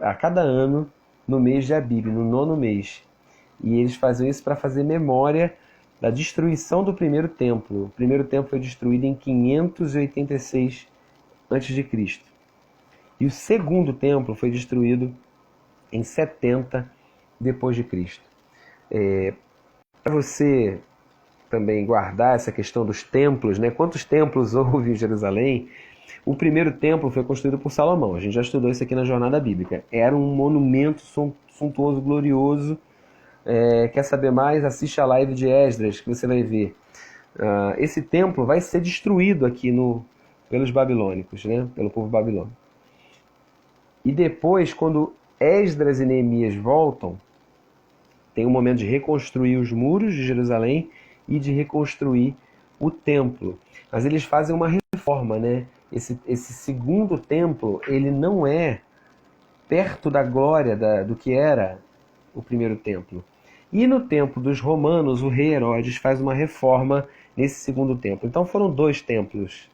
a cada ano no mês de Abib, no 9º mês. E eles faziam isso para fazer memória da destruição do primeiro templo. O primeiro templo foi destruído em 586 a.C. E o segundo templo foi destruído em 70 depois de Cristo. Para você também guardar essa questão dos templos, né? Quantos templos houve em Jerusalém? O primeiro templo foi construído por Salomão. A gente já estudou isso aqui na Jornada Bíblica. Era um monumento suntuoso, glorioso. Quer saber mais? Assiste a live de Esdras, que você vai ver. Esse templo vai ser destruído aqui pelos babilônicos, né? Pelo povo babilônico. E depois, quando Esdras e Neemias voltam, tem um momento de reconstruir os muros de Jerusalém e de reconstruir o templo. Mas eles fazem uma reforma, né? Esse segundo templo, ele não é perto da glória do que era o primeiro templo. E no tempo dos romanos, o rei Herodes faz uma reforma nesse segundo templo. Então foram 2 templos.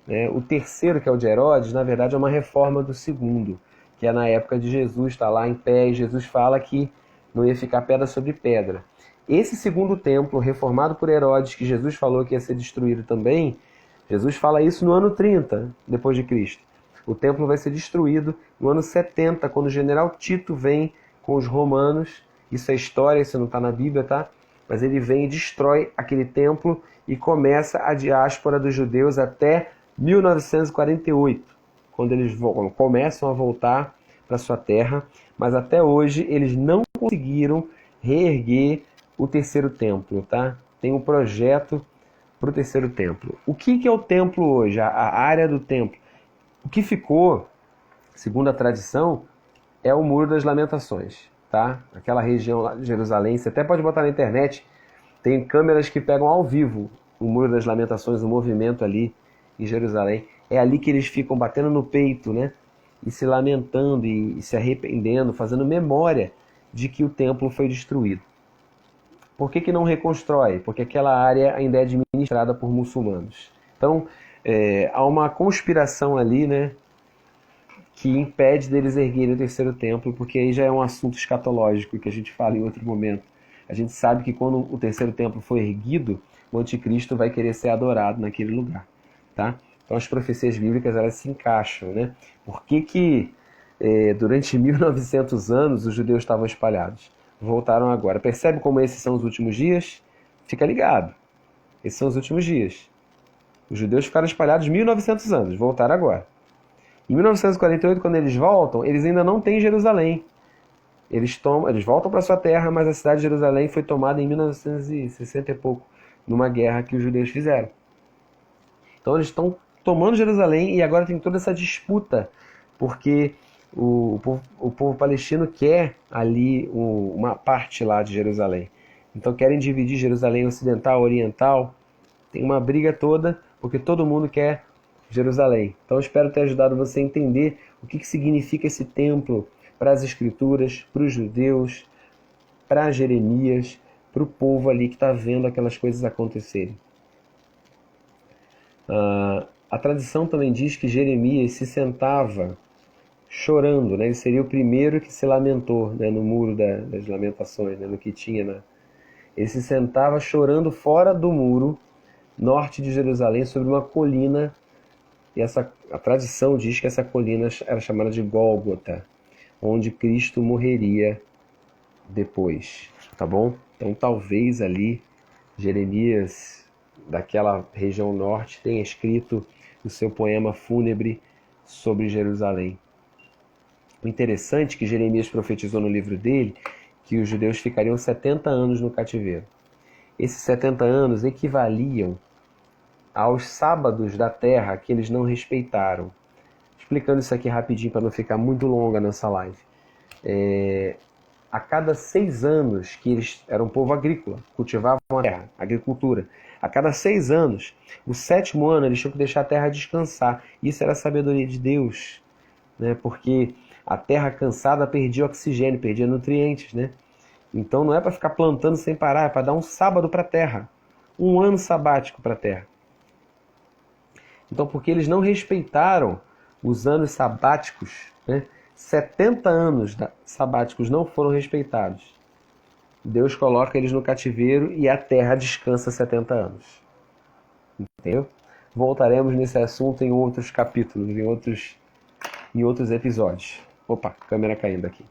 Né? O terceiro, que é o de Herodes, na verdade é uma reforma do segundo, que é na época de Jesus, está lá em pé, e Jesus fala que não ia ficar pedra sobre pedra. Esse segundo templo, reformado por Herodes, que Jesus falou que ia ser destruído também, Jesus fala isso no ano 30 depois de Cristo. O templo vai ser destruído no ano 70, quando o general Tito vem com os romanos. Isso é história, isso não está na Bíblia, tá? Mas ele vem e destrói aquele templo e começa a diáspora dos judeus até 1948, quando eles começam a voltar para sua terra. Mas até hoje eles não conseguiram reerguer o terceiro templo, tá? Tem um projeto para o terceiro templo. O que é o templo hoje? A área do templo. O que ficou, segundo a tradição, é o Muro das Lamentações, tá? Aquela região lá de Jerusalém. Você até pode botar na internet, tem câmeras que pegam ao vivo o Muro das Lamentações, o movimento ali em Jerusalém. É ali que eles ficam batendo no peito, né? E se lamentando e se arrependendo, fazendo memória de que o templo foi destruído. Por que não reconstrói? Porque aquela área ainda é administrada por muçulmanos. Então, há uma conspiração ali, né, que impede deles erguerem o terceiro templo, porque aí já é um assunto escatológico que a gente fala em outro momento. A gente sabe que quando o terceiro templo for erguido, o anticristo vai querer ser adorado naquele lugar, tá? Então as profecias bíblicas, elas se encaixam, né? Por que durante 1900 anos os judeus estavam espalhados? Voltaram agora. Percebe como esses são os últimos dias? Fica ligado. Esses são os últimos dias. Os judeus ficaram espalhados 1900 anos, voltaram agora. Em 1948, quando eles voltam, eles ainda não têm Jerusalém. Eles voltam para sua terra, mas a cidade de Jerusalém foi tomada em 1960 e pouco, numa guerra que os judeus fizeram. Então eles estão tomando Jerusalém e agora tem toda essa disputa, porque o povo palestino quer ali uma parte lá de Jerusalém. Então querem dividir Jerusalém ocidental, oriental. Tem uma briga toda, porque todo mundo quer Jerusalém. Então eu espero ter ajudado você a entender o que significa esse templo para as escrituras, para os judeus, para Jeremias, para o povo ali que está vendo aquelas coisas acontecerem. A tradição também diz que Jeremias se sentava chorando, né? Ele seria o primeiro que se lamentou, né? No muro das lamentações, né? No que tinha. Ele se sentava chorando fora do muro norte de Jerusalém, sobre uma colina, e a tradição diz que essa colina era chamada de Gólgota, onde Cristo morreria depois, tá bom? Então talvez ali Jeremias, daquela região norte, tenha escrito o seu poema fúnebre sobre Jerusalém. O interessante é que Jeremias profetizou no livro dele que os judeus ficariam 70 anos no cativeiro. Esses 70 anos equivaliam aos sábados da terra que eles não respeitaram. Explicando isso aqui rapidinho para não ficar muito longa nessa live. A cada 6 anos que eles eram um povo agrícola, cultivavam a terra, agricultura. A cada 6 anos, o 7º ano eles tinham que deixar a terra descansar. Isso era a sabedoria de Deus, né? Porque a terra cansada perdia oxigênio, perdia nutrientes, né? Então não é para ficar plantando sem parar, é para dar um sábado para a terra, um ano sabático para a terra. Então, porque eles não respeitaram os anos sabáticos, né? 70 anos sabáticos não foram respeitados. Deus coloca eles no cativeiro e a terra descansa 70 anos. Entendeu? Voltaremos nesse assunto em outros capítulos, em outros episódios. Opa, câmera caindo aqui.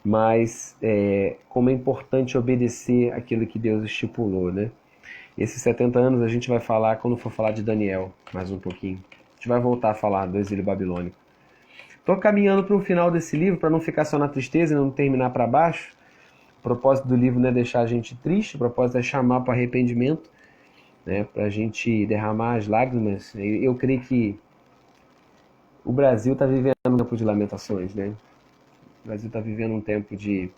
Mas como é importante obedecer aquilo que Deus estipulou, né? Esses 70 anos a gente vai falar quando for falar de Daniel, mais um pouquinho. A gente vai voltar a falar do exílio babilônico. Estou caminhando para o final desse livro, para não ficar só na tristeza e não terminar para baixo. O propósito do livro não é deixar a gente triste, o propósito é chamar para arrependimento, né? Para a gente derramar as lágrimas. Eu creio que o Brasil está vivendo um tempo de lamentações, né? O Brasil está vivendo um tempo de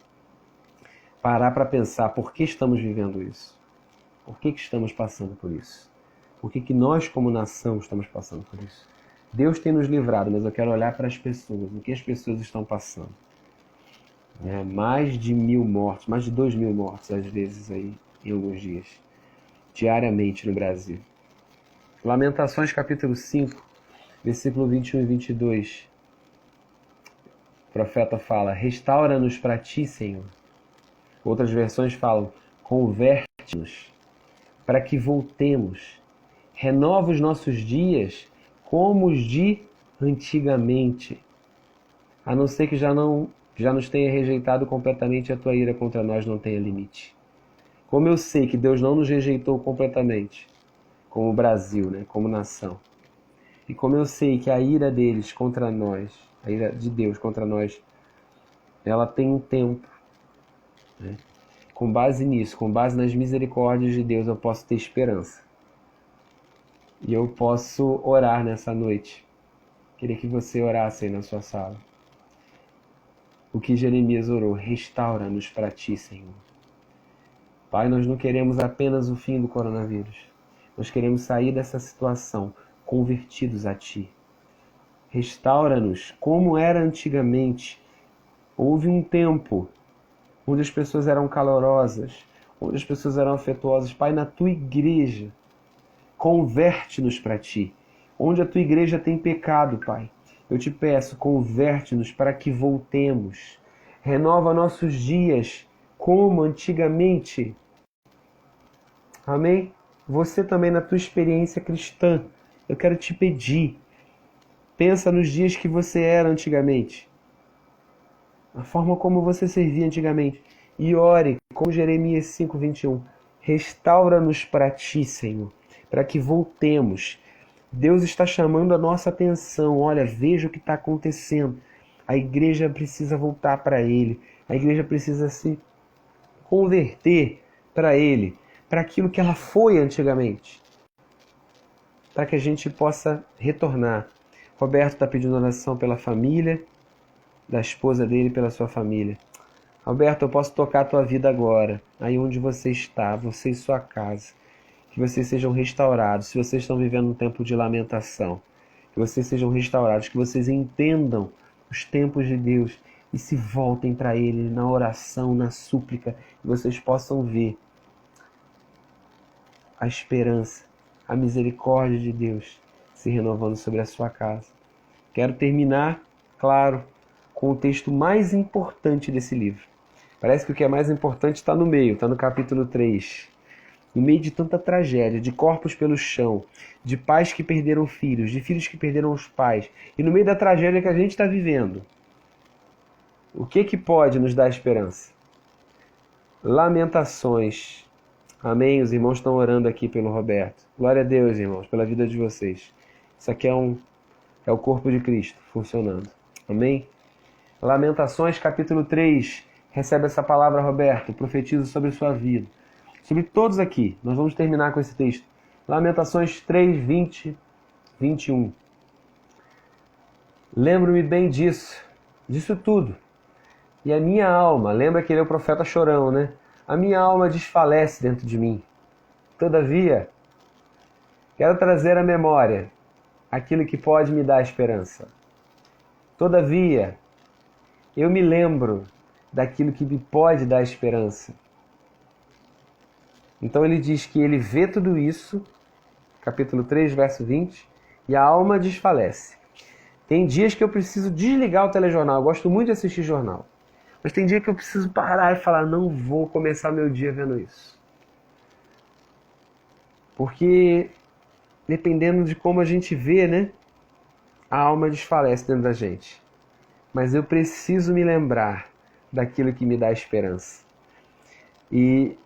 parar para pensar por que estamos vivendo isso. Por que estamos passando por isso? Por que nós, como nação, estamos passando por isso? Deus tem nos livrado, mas eu quero olhar para as pessoas, o que as pessoas estão passando. Mais de 1.000 mortes, mais de 2.000 mortes, às vezes, aí, em alguns dias, diariamente no Brasil. Lamentações, capítulo 5, versículo 21 e 22. O profeta fala: restaura-nos para ti, Senhor. Outras versões falam: converte-nos para que voltemos. Renova os nossos dias como os de antigamente. A não ser que já nos tenha rejeitado completamente, a tua ira contra nós não tenha limite. Como eu sei que Deus não nos rejeitou completamente, como o Brasil, né, como nação. E como eu sei que a ira deles contra nós, a ira de Deus contra nós, ela tem um tempo, né? Com base nisso, com base nas misericórdias de Deus, eu posso ter esperança. E eu posso orar nessa noite. Queria que você orasse aí na sua sala. O que Jeremias orou: restaura-nos para ti, Senhor. Pai, nós não queremos apenas o fim do coronavírus. Nós queremos sair dessa situação convertidos a ti. Restaura-nos como era antigamente. Houve um tempo onde as pessoas eram calorosas, onde as pessoas eram afetuosas. Pai, na tua igreja, converte-nos para ti. Onde a tua igreja tem pecado, Pai, eu te peço, converte-nos para que voltemos. Renova nossos dias como antigamente. Amém? Você também, na tua experiência cristã, eu quero te pedir, pensa nos dias que você era antigamente, a forma como você servia antigamente, e ore com Jeremias 5:21. Restaura-nos para ti, Senhor, para que voltemos. Deus está chamando a nossa atenção. Olha, veja o que está acontecendo. A igreja precisa voltar para Ele. A igreja precisa se converter para Ele, para aquilo que ela foi antigamente, para que a gente possa retornar. Roberto está pedindo oração pela família, da esposa dele, pela sua família. Roberto, eu posso tocar a tua vida agora, aí onde você está, você e sua casa. Que vocês sejam restaurados. Se vocês estão vivendo um tempo de lamentação, que vocês sejam restaurados, que vocês entendam os tempos de Deus e se voltem para Ele na oração, na súplica, que vocês possam ver a esperança, a misericórdia de Deus se renovando sobre a sua casa. Quero terminar, claro, com o texto mais importante desse livro. Parece que o que é mais importante está no meio, está no capítulo 3. No meio de tanta tragédia, de corpos pelo chão, de pais que perderam filhos, de filhos que perderam os pais, e no meio da tragédia que a gente está vivendo, o que pode nos dar esperança? Lamentações. Amém? Os irmãos estão orando aqui pelo Roberto. Glória a Deus, irmãos, pela vida de vocês. Isso aqui é o corpo de Cristo funcionando. Amém? Lamentações, capítulo 3. Recebe essa palavra, Roberto. Profetizo sobre sua vida. Sobre todos aqui. Nós vamos terminar com esse texto. Lamentações 3, 20, 21. Lembro-me bem disso tudo. E a minha alma, lembra que ele é o profeta chorão, né? A minha alma desfalece dentro de mim. Todavia, quero trazer à memória aquilo que pode me dar esperança. Todavia, eu me lembro daquilo que me pode dar esperança. Então ele diz que ele vê tudo isso, capítulo 3, verso 20, e a alma desfalece. Tem dias que eu preciso desligar o telejornal, eu gosto muito de assistir jornal. Mas tem dia que eu preciso parar e falar, não vou começar meu dia vendo isso. Porque, dependendo de como a gente vê, né, a alma desfalece dentro da gente. Mas eu preciso me lembrar daquilo que me dá esperança. E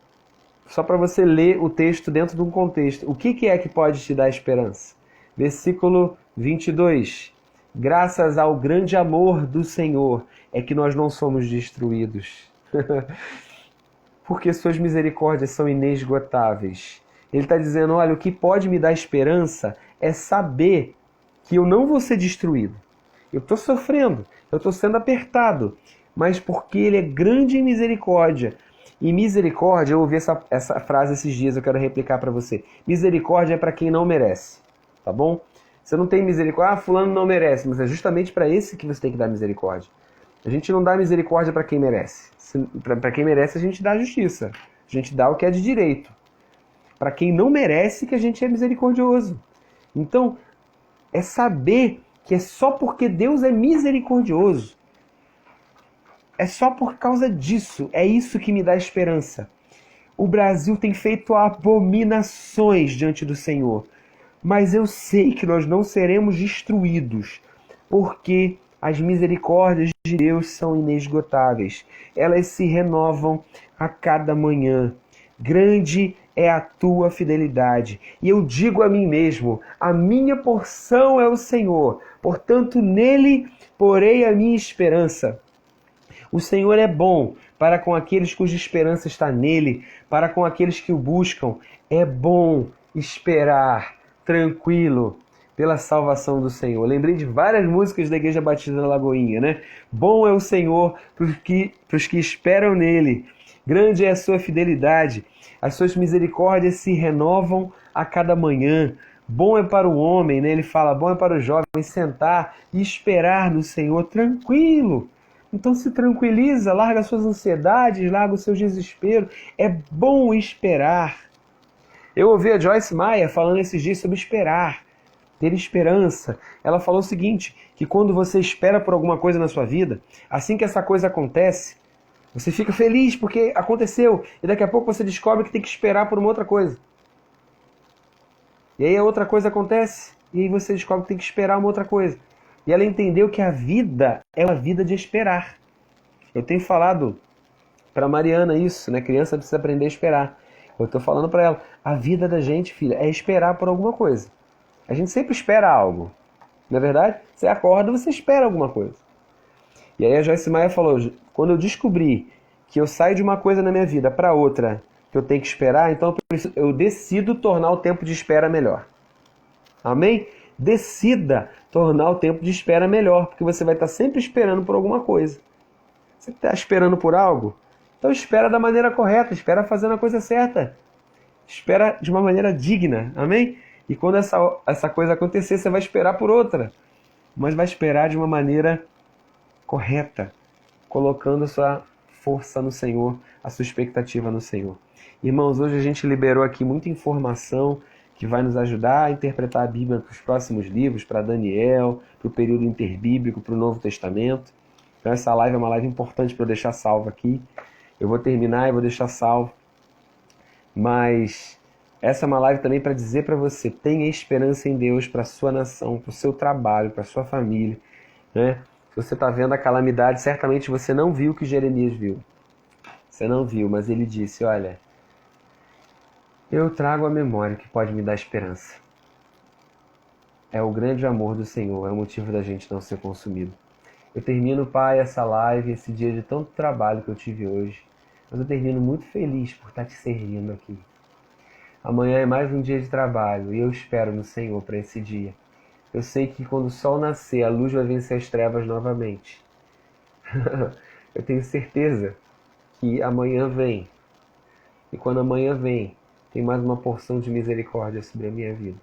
só para você ler o texto dentro de um contexto. O que é que pode te dar esperança? Versículo 22. Graças ao grande amor do Senhor é que nós não somos destruídos. Porque suas misericórdias são inesgotáveis. Ele está dizendo, olha, o que pode me dar esperança é saber que eu não vou ser destruído. Eu estou sofrendo, eu estou sendo apertado, mas porque Ele é grande em misericórdia. E misericórdia, eu ouvi essa frase esses dias, eu quero replicar para você. Misericórdia é para quem não merece, tá bom? Você não tem misericórdia, fulano não merece, mas é justamente para esse que você tem que dar misericórdia. A gente não dá misericórdia para quem merece. Para quem merece a gente dá justiça, a gente dá o que é de direito. Para quem não merece que a gente é misericordioso. Então, é saber que é só porque Deus é misericordioso. É só por causa disso, é isso que me dá esperança. O Brasil tem feito abominações diante do Senhor, mas eu sei que nós não seremos destruídos, porque as misericórdias de Deus são inesgotáveis. Elas se renovam a cada manhã. Grande é a tua fidelidade. E eu digo a mim mesmo, a minha porção é o Senhor, portanto nele porei a minha esperança. O Senhor é bom para com aqueles cuja esperança está nele, para com aqueles que o buscam. É bom esperar tranquilo pela salvação do Senhor. Eu lembrei de várias músicas da Igreja Batista da Lagoinha, né? Bom é o Senhor para os que esperam nele. Grande é a sua fidelidade. As suas misericórdias se renovam a cada manhã. Bom é para o homem, né? Ele fala, bom é para o jovem sentar e esperar no Senhor tranquilo. Então se tranquiliza, larga suas ansiedades, larga o seu desespero. É bom esperar. Eu ouvi a Joyce Meyer falando esses dias sobre esperar, ter esperança. Ela falou o seguinte, que quando você espera por alguma coisa na sua vida, assim que essa coisa acontece, você fica feliz porque aconteceu. E daqui a pouco você descobre que tem que esperar por uma outra coisa. E aí a outra coisa acontece, e aí você descobre que tem que esperar uma outra coisa. E ela entendeu que a vida é uma vida de esperar. Eu tenho falado para Mariana isso, né? Criança precisa aprender a esperar. Eu estou falando para ela, a vida da gente, filha, é esperar por alguma coisa. A gente sempre espera algo. Não é verdade? Você acorda, você espera alguma coisa. E aí a Joyce Meyer falou, quando eu descobri que eu saio de uma coisa na minha vida para outra que eu tenho que esperar, então eu decido tornar o tempo de espera melhor. Amém? Decida tornar o tempo de espera melhor, porque você vai estar sempre esperando por alguma coisa. Você está esperando por algo? Então espera da maneira correta, espera fazendo a coisa certa. Espera de uma maneira digna, amém? E quando essa coisa acontecer, você vai esperar por outra. Mas vai esperar de uma maneira correta, colocando a sua força no Senhor, a sua expectativa no Senhor. Irmãos, hoje a gente liberou aqui muita informação que vai nos ajudar a interpretar a Bíblia para os próximos livros, para Daniel, para o período interbíblico, para o Novo Testamento. Então essa live é uma live importante para eu deixar salvo aqui. Eu vou terminar e vou deixar salvo. Mas essa é uma live também para dizer para você, tenha esperança em Deus para a sua nação, para o seu trabalho, para a sua família. Né? Se você está vendo a calamidade, certamente você não viu o que Jeremias viu. Você não viu, mas ele disse, olha, eu trago a memória que pode me dar esperança. É o grande amor do Senhor, é o motivo da gente não ser consumido. Eu termino, Pai, essa live, esse dia de tanto trabalho que eu tive hoje. Mas eu termino muito feliz por estar te servindo aqui. Amanhã é mais um dia de trabalho e eu espero no Senhor para esse dia. Eu sei que quando o sol nascer, a luz vai vencer as trevas novamente. Eu tenho certeza que amanhã vem. E quando amanhã vem, tem mais uma porção de misericórdia sobre a minha vida.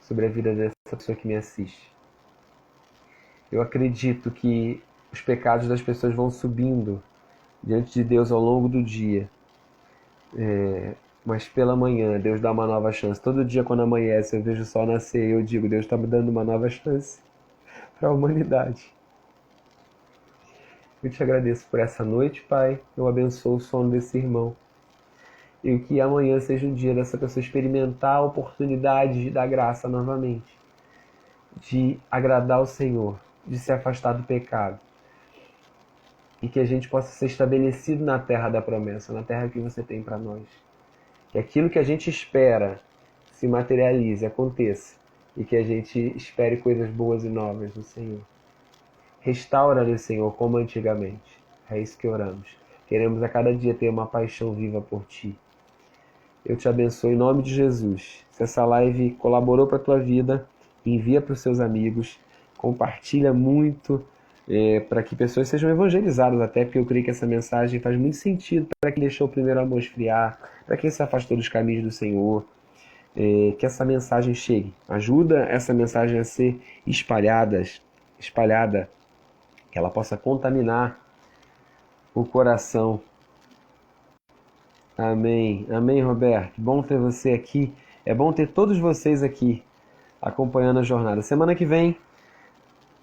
Sobre a vida dessa pessoa que me assiste. Eu acredito que os pecados das pessoas vão subindo diante de Deus ao longo do dia. Mas pela manhã, Deus dá uma nova chance. Todo dia quando amanhece, eu vejo o sol nascer e eu digo, Deus está me dando uma nova chance para a humanidade. Eu te agradeço por essa noite, Pai. Eu abençoo o sono desse irmão. E que amanhã seja um dia dessa pessoa experimentar a oportunidade de dar graça novamente. De agradar o Senhor, de se afastar do pecado. E que a gente possa ser estabelecido na terra da promessa, na terra que você tem para nós. Que aquilo que a gente espera se materialize, aconteça. E que a gente espere coisas boas e novas do Senhor. Restaura-lhe, Senhor, como antigamente. É isso que oramos. Queremos a cada dia ter uma paixão viva por Ti. Eu te abençoo em nome de Jesus. Se essa live colaborou para a tua vida, envia para os seus amigos, compartilha muito para que pessoas sejam evangelizadas até, porque eu creio que essa mensagem faz muito sentido para quem deixou o primeiro amor esfriar, para quem se afastou dos caminhos do Senhor, que essa mensagem chegue. Ajuda essa mensagem a ser espalhada, que ela possa contaminar o coração. Amém. Amém, Roberto. Bom ter você aqui. É bom ter todos vocês aqui acompanhando a jornada. Semana que vem,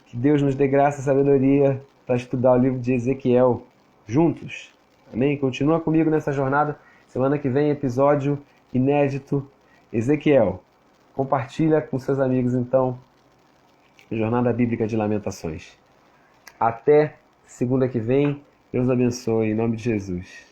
que Deus nos dê graça e sabedoria para estudar o livro de Ezequiel juntos. Amém? Continua comigo nessa jornada. Semana que vem, episódio inédito, Ezequiel. Compartilha com seus amigos, então, a Jornada Bíblica de Lamentações. Até segunda que vem. Deus abençoe, em nome de Jesus.